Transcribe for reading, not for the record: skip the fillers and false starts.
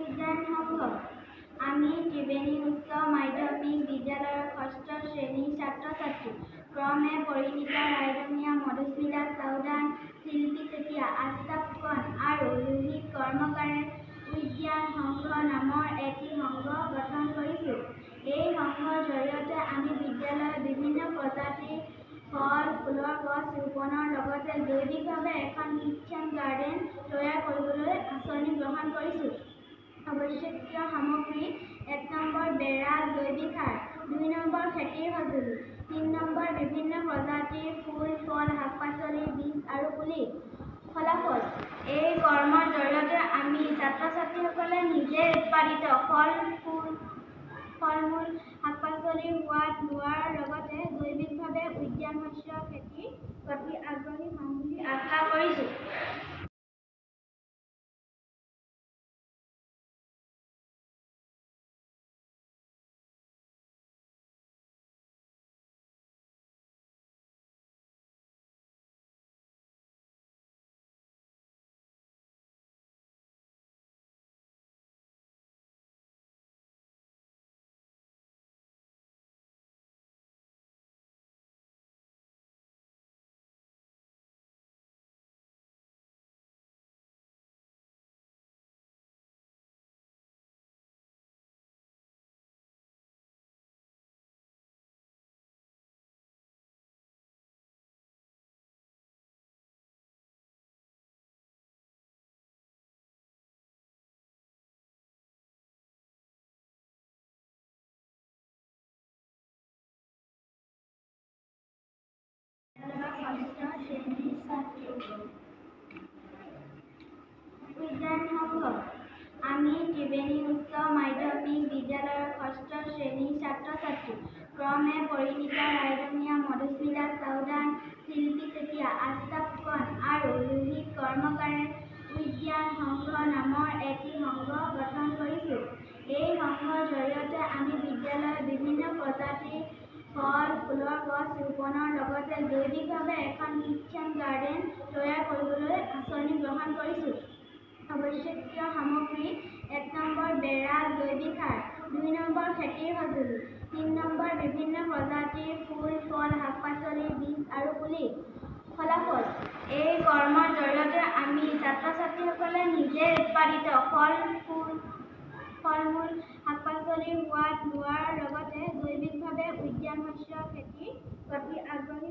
উদ্যান সংঘ আমি ত্ৰিবেণী উচ্চ মাধ্যমিক বিদ্যালয়ৰ 6ষ্ঠ শ্ৰেণীৰ ছাত্ৰ-ছাত্ৰী। ক্ৰমে পৰিণীতা ৰাইডঙীয়া, মধুস্মিতা চাওদান, শিল্পী চেতিয়া, আস্তা ফুকন আৰু লোহিত কৰ্মকাৰে উদ্যান সংঘ নামৰ এটি সংঘ গঠন কৰিছোঁ। এই সংঘৰ জৰিয়তে আমি বিদ্যালয়ত বিভিন্ন প্ৰজাতিৰ ফল ফুলৰ গছ ৰোপণৰ লগতে জৈৱিকভাৱে এখন কিটচেন গাৰ্ডেন তৈয়াৰ কৰিবলৈ আঁচনি গ্ৰহণ কৰিছোঁ। আৱশ্যকীয় সামগ্ৰী: 1 নম্বৰ বেৰা, জৈৱিক সাৰ, 2 নম্বৰ খেতিৰ সঁজুলি, 3 নম্বৰ বিভিন্ন প্ৰজাতিৰ ফুল, ফল, শাক-পাচলিৰ বীজ আৰু পুলি। ফলাফল: এই কৰ্মৰ জৰিয়তে আমি ছাত্ৰ-ছাত্ৰীসকলে নিজে উৎপাদিত ফল-মূল, শাক-পাচলিৰ সোৱাদ লোৱাৰ লগতে জৈৱিকভাৱে উদ্যান শস্য খেতিৰ প্ৰতি আগ্ৰহী হ'ম বুলি আশা কৰিছোঁ। উদ্যান সংঘ আমি ত্ৰিবেণী উচ্চ মাধ্যমিক বিদ্যালয়ৰ 6ষ্ঠ শ্ৰেণীৰ ছাত্ৰ-ছাত্ৰী। ক্ৰমে পৰিণীতা ৰাইডঙীয়া, মধুস্মিতা চাওদান, শিল্পী চেতিয়া, আস্তা ফুকন আৰু লোহিত কৰ্মকাৰে উদ্যান সংঘ নামৰ এটি সংঘ গঠন কৰিছোঁ। এই সংঘৰ জৰিয়তে আমি বিদ্যালয়ত বিভিন্ন প্ৰজাতিৰ ফল ফুলৰ গছ ৰোপণৰ লগতে জৈৱিকভাৱে এখন কিটচেন গাৰ্ডেন তৈয়াৰ কৰিবলৈ আঁচনি গ্ৰহণ কৰিছোঁ। আৱশ্যকীয় সামগ্ৰী: 1 নম্বৰ বেৰা, জৈৱিক সাৰ, 2 নম্বৰ খেতিৰ সঁজুলি, 3 নম্বৰ বিভিন্ন প্ৰজাতিৰ ফুল, ফল, শাক-পাচলিৰ বীজ আৰু পুলি। ফলাফল: এই কৰ্মৰ জৰিয়তে আমি ছাত্ৰ-ছাত্ৰীসকলে নিজে উৎপাদিত ফল-মূল, শাক-পাচলিৰ সোৱাদ লোৱাৰ লগতে জৈৱিকভাৱে উদ্যান শস্য খেতিৰ প্ৰতি আগ্ৰহী